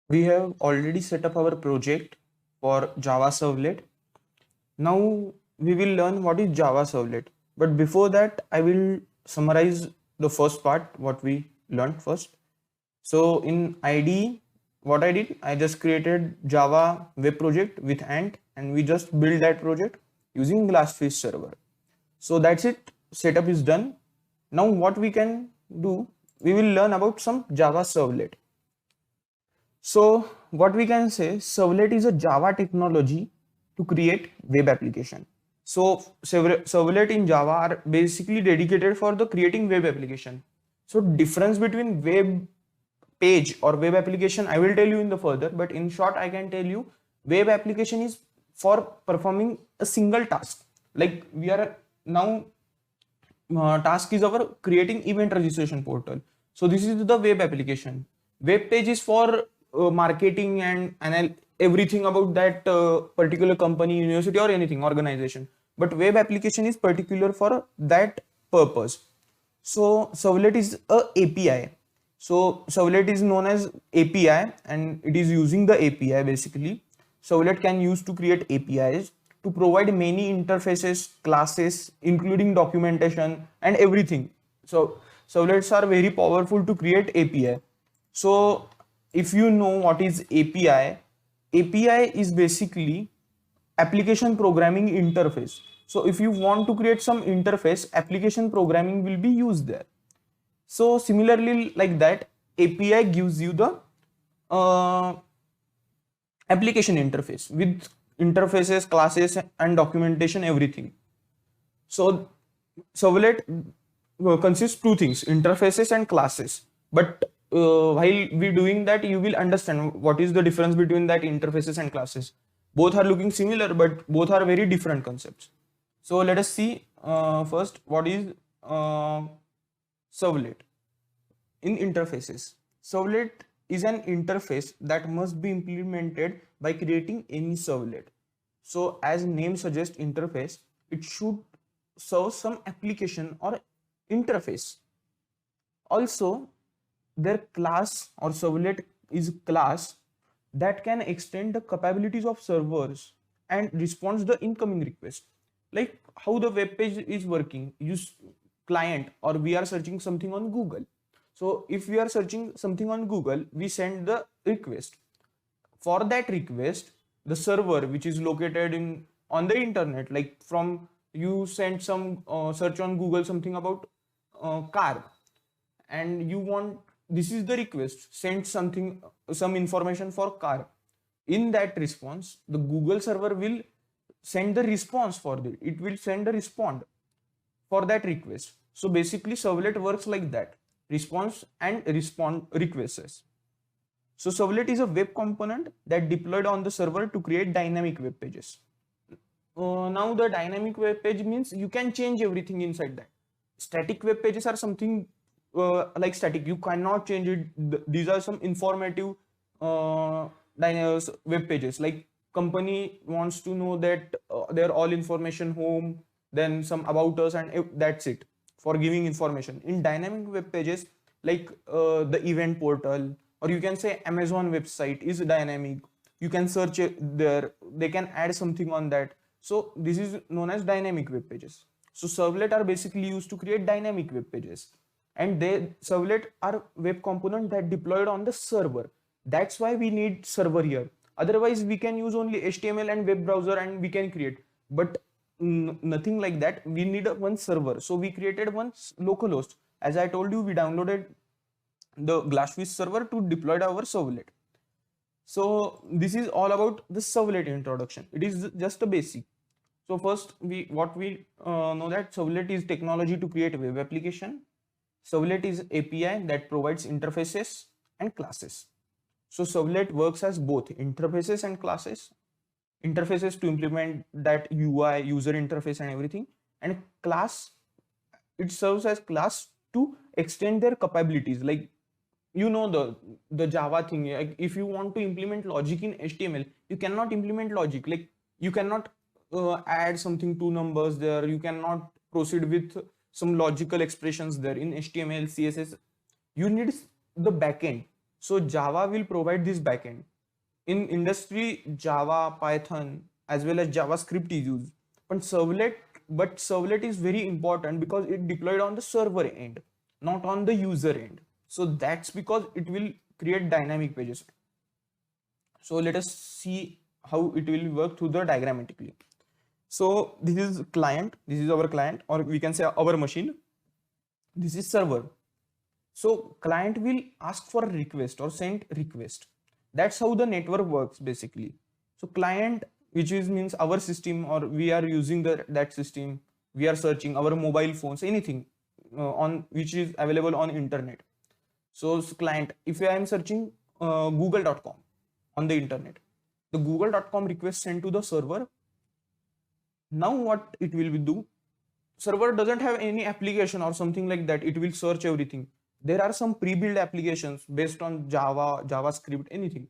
We have already set up our project for Java Servlet. Now we will learn what is Java Servlet. But before that, I will summarize the first part, what we learned first. So in IDE, what I did, I just created Java web project with Ant and we just build that project using Glassfish server. So that's it. Setup is done. Now what we can do, we will learn about some Java Servlet. So what we can say, servlet is a Java technology to create web application. So servlet in Java are basically dedicated for the creating web application. So difference between web page or web application, I will tell you in the further, but in short, I can tell you web application is for performing a single task. Like we are now task is our creating event registration portal. So this is the web application. Web page is for marketing and everything about that particular company, university or anything organization. But web application is particular for that purpose. So servlet is a API. So servlet is known as API and it is using the API basically. Servlet can use to create APIs to provide many interfaces, classes, including documentation and everything. So servlets are very powerful to create API. So if you know what is API, API is basically application programming interface. So if you want to create some interface, application programming will be used there. So similarly like that, API gives you the application interface with interfaces, classes and documentation, everything. So servlet consists two things, interfaces and classes. But while we doing that, you will understand what is the difference between that interfaces and classes. Both are looking similar, but both are very different concepts. So let us see first what is servlet. In interfaces, servlet is an interface that must be implemented by creating any servlet. So as name suggests, interface, it should serve some application or interface. Also, their class or servlet is class that can extend the capabilities of servers and responds the incoming request. Like how the web page is working, use client or we are searching something on Google. So if we are searching something on Google, we send the request. For that request, the server which is located in on the internet, like from you send some search on Google something about car, and you want, this is the request, send something, some information for car. In that response, the Google server will send the response for it will send the respond for that request. So basically servlet works like that, response and respond requests. So servlet is a web component that deployed on the server to create dynamic web pages. Now the dynamic web page means you can change everything inside that. Static web pages are something like static, you cannot change it. These are some informative web pages, like company wants to know that their all information home, then some about us, and that's it for giving information. In dynamic web pages, like the event portal, or you can say Amazon website is dynamic, you can search it there, they can add something on that. So this is known as dynamic web pages. So servlet are basically used to create dynamic web pages, and they servlet are web component that deployed on the server. That's why we need server here. Otherwise we can use only HTML and web browser and we can create, but nothing like that. We need one server. So we created one local host. As I told you, we downloaded the Glassfish server to deploy our servlet. So this is all about the servlet introduction. It is just a basic. So first we know that servlet is technology to create web application. Servlet is API that provides interfaces and classes. So servlet works as both interfaces and classes. Interfaces to implement that UI, user interface and everything, and class, it serves as class to extend their capabilities. Like you know the Java thing, like if you want to implement logic in HTML, you cannot implement logic, like you cannot add something, two numbers there, you cannot proceed with some logical expressions there in HTML, CSS. You need the backend. So Java will provide this backend. In industry, Java, Python, as well as JavaScript is used. But servlet is very important because it deployed on the server end, not on the user end. So that's because it will create dynamic pages. So let us see how it will work through the diagrammatically. So this is client, this is our client, or we can say our machine. This is server. So client will ask for a request or send request. That's how the network works basically. So client, which is means our system, or we are using that system, we are searching our mobile phones, anything on which is available on internet. So client, if I am searching google.com on the internet, the google.com request sent to the server. Now what it will do, server doesn't have any application or something like that, it will search everything. There are some pre-built applications based on Java, JavaScript, anything.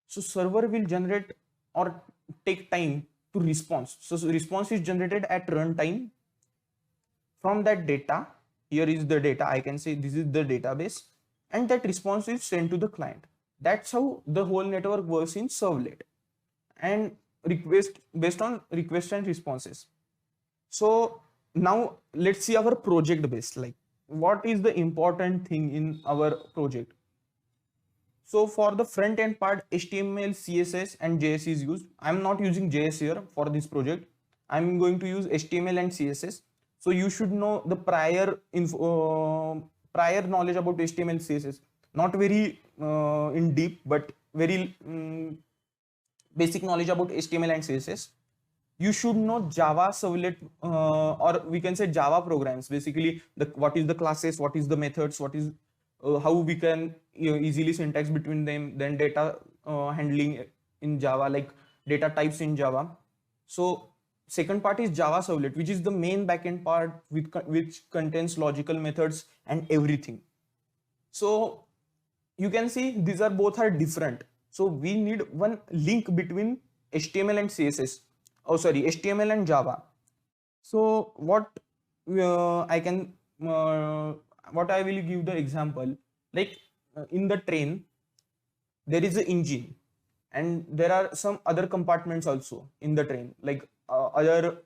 So server will generate or take time to response. So response is generated at runtime. From that data, here is the data, I can say this is the database, and that response is sent to the client. That's how the whole network works in servlet, and request based on request and responses. So now let's see our project base, like what is the important thing in our project. So for the front end part, HTML, CSS and JS is used. I'm not using JS here for this project. I'm going to use HTML and CSS. So you should know the prior knowledge about HTML, CSS. Not very in deep, but very basic knowledge about HTML and CSS. You should know Java servlet, or we can say Java programs. Basically, what is the classes, what is the methods, what is how we can easily syntax between them. Then data handling in Java, like data types in Java. So second part is Java servlet, which is the main backend part which contains logical methods and everything. So you can see these are both are different. So we need one link between HTML and CSS. Oh, sorry, HTML and Java. So what I can, what I will give the example, like in the train, there is an engine, and there are some other compartments also in the train, like other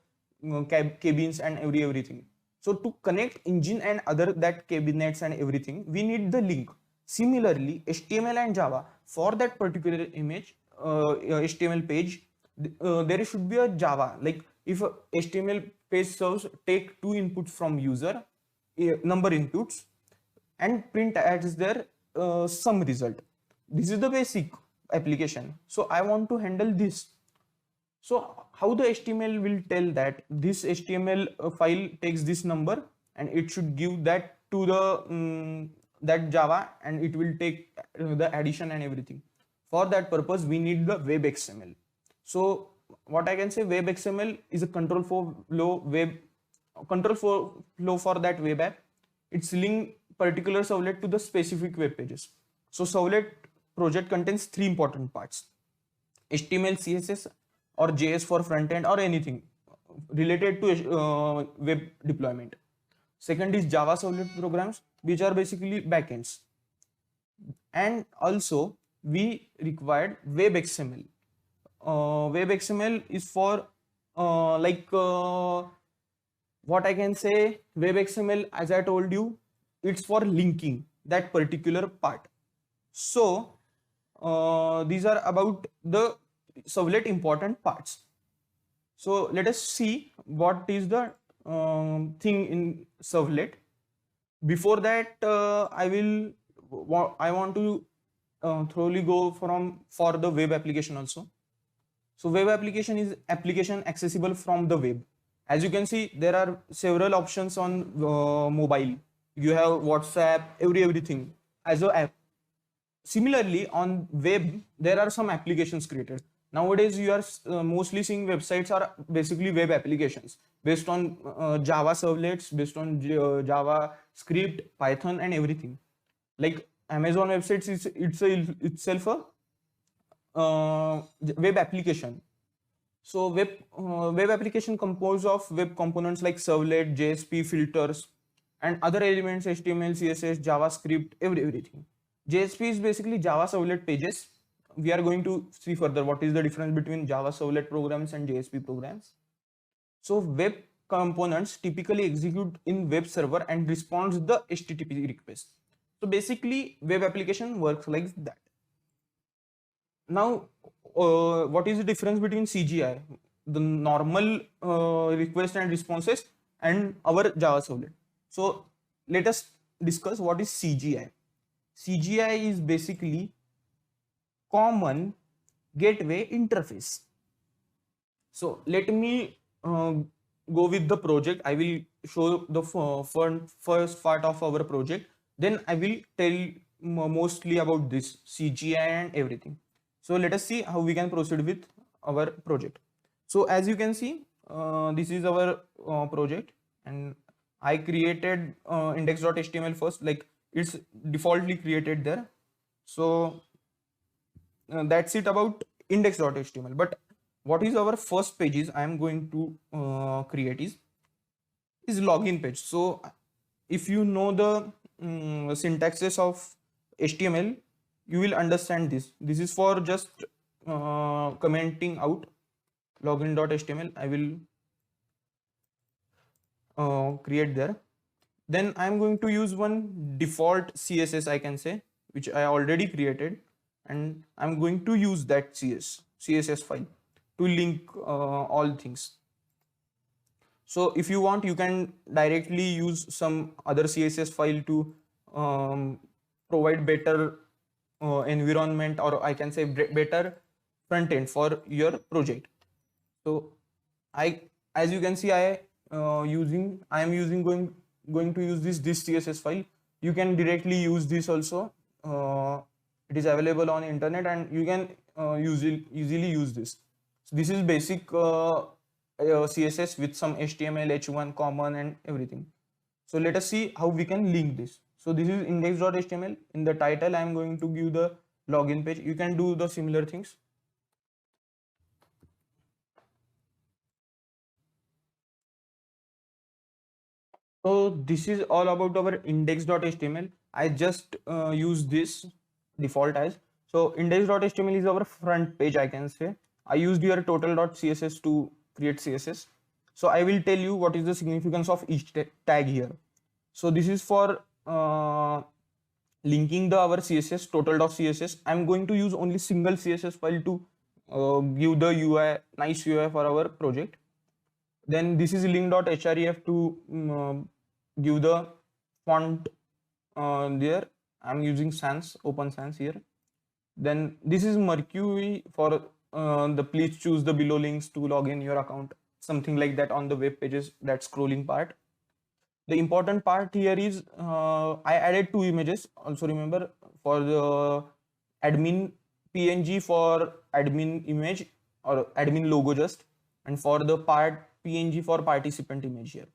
cabins and everything. So to connect engine and other that cabinets and everything, we need the link. Similarly, HTML and Java, for that particular image, HTML page, there should be a Java. Like if a HTML page serves take 2 inputs from user, number inputs, and print as their some result. This is the basic application. So I want to handle this. So how the HTML will tell that this HTML file takes this number and it should give that to the that Java, and it will take the addition and everything. For that purpose, we need the web XML. So what I can say, web XML is a control flow for that web app. It's link particular servlet to the specific web pages. So servlet project contains 3 important parts: HTML, CSS or JS for front end or anything related to web deployment. Second is Java servlet programs, which are basically backends. And also we required web XML. Web XML is for what I can say, web XML, as I told you, it's for linking that particular part. So these are about the servlet important parts. So let us see what is the thing in servlet. Before that, I want to thoroughly go for the web application also. So web application is application accessible from the web. As you can see, there are several options on mobile. You have WhatsApp, everything as an app. Similarly, on web, there are some applications created. Nowadays, you are mostly seeing websites are basically web applications based on Java servlets, based on JavaScript, Python, and everything. Like Amazon websites is itself a web application. So web application composed of web components like servlet, JSP, filters, and other elements, HTML, CSS, JavaScript, everything. JSP is basically Java servlet pages. We are going to see further what is the difference between Java servlet programs and JSP programs. So web components typically execute in web server and responds the HTTP request. So basically web application works like that. Now, what is the difference between CGI, the normal request and responses, and our Java servlet? So let us discuss what is CGI. CGI is basically common gateway interface. So let me go with the project. I will show the first part of our project. Then I will tell mostly about this CGI and everything. So let us see how we can proceed with our project. So as you can see, this is our project, and I created index.html first, like it's defaultly created there. So that's it about index.html. But what is our first page is I am going to create is login page. So if you know the syntaxes of HTML, you will understand this. This is for just commenting out login.html. I will create there. Then I'm going to use one default CSS, I can say, which I already created, and I'm going to use that CSS file to link all things. So if you want, you can directly use some other CSS file to provide better environment, or I can say better front end for your project. So as you can see, I am using going to use this CSS file. You can directly use this also. It is available on internet, and you can easily use this. So this is basic CSS with some HTML, H1 common and everything. So let us see how we can link this. So this is index.html. In the title, I am going to give the login page. You can do the similar things. So this is all about our index.html. I just use this default as. So index.html is our front page, I can say. I used your total.css to create CSS. So I will tell you what is the significance of each tag here. So this is for linking the our CSS total.css. I'm going to use only single CSS file to give the UI, nice UI for our project. Then this is link.href to give the font there. I'm using sans, open sans here. Then this is Mercury for the please choose the below links to log in your account, something like that on the web pages, that scrolling part. The important part here is I added two images. Also remember, for the admin PNG for admin image or admin logo just, and for the part PNG for participant image here.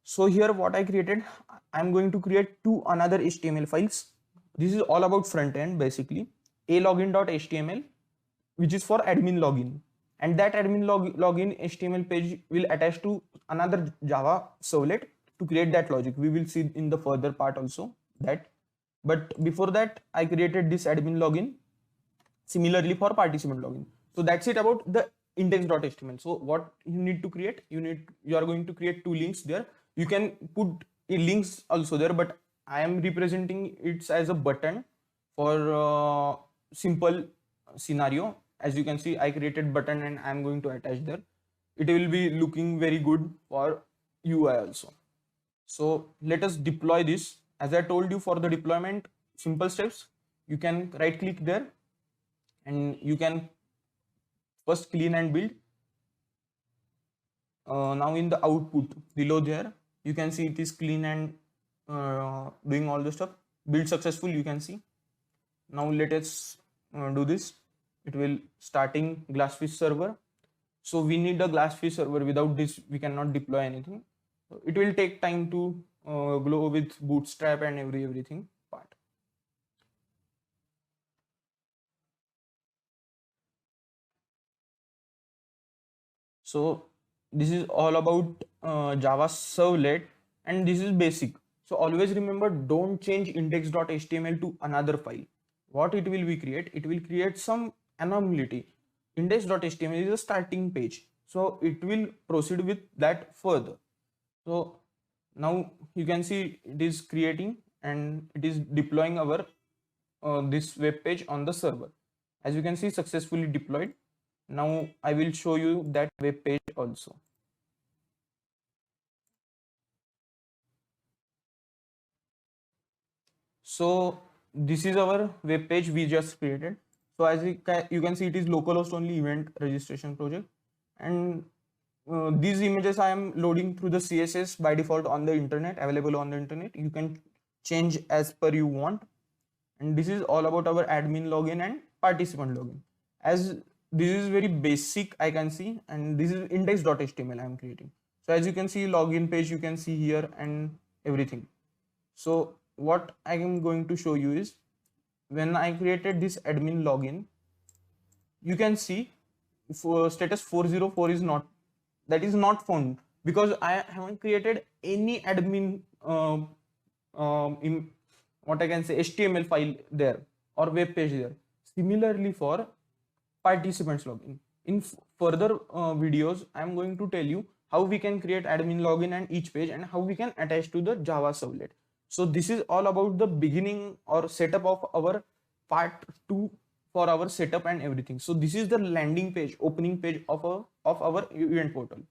So here what I created, I'm going to create two another HTML files. This is all about front end basically. A login.html, which is for admin login, and that admin login HTML page will attach to another Java servlet to create that logic. We will see in the further part also that. But before that, I created this admin login similarly for participant login. So that's it about the index.html. So what you need to create, you are going to create two links there. You can put links also there, but I am representing it as a button for simple scenario. As you can see, I created button and I am going to attach there. It will be looking very good for UI also. So let us deploy this. As I told you, for the deployment, simple steps, you can right click there and you can first clean and build. Now in the output below there, you can see it is clean and doing all the stuff. Build successful, you can see. Now let us do this. It will starting Glassfish server. So we need a Glassfish server. Without this, we cannot deploy anything. So it will take time to go with Bootstrap and everything part. So this is all about Java servlet, and this is basic. So always remember, don't change index.html to another file. What it will be create? It will create some anomaly. Index.html is a starting page, so it will proceed with that further. So now you can see it is creating and it is deploying our this web page on the server. As you can see, successfully deployed. Now I will show you that web page also. So this is our web page we just created. So as you can see, it is localhost only event registration project, and these images I am loading through the CSS by default on the internet, available on the internet. You can change as per you want. And this is all about our admin login and participant login. As this is very basic, I can see, and this is index.html I am creating. So as you can see, login page you can see here and everything. So what I am going to show you is, when I created this admin login, you can see for status 404 is not, that is not found, because I haven't created any admin in what I can say HTML file there or web page there. Similarly for participants login. In further videos, I am going to tell you how we can create admin login and each page, and how we can attach to the Java servlet. So this is all about the beginning or setup of our part 2 for our setup and everything. So this is the landing page, opening page of our event portal.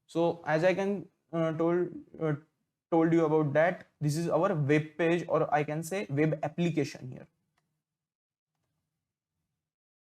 So as I can told you about that, this is our web page, or I can say web application here.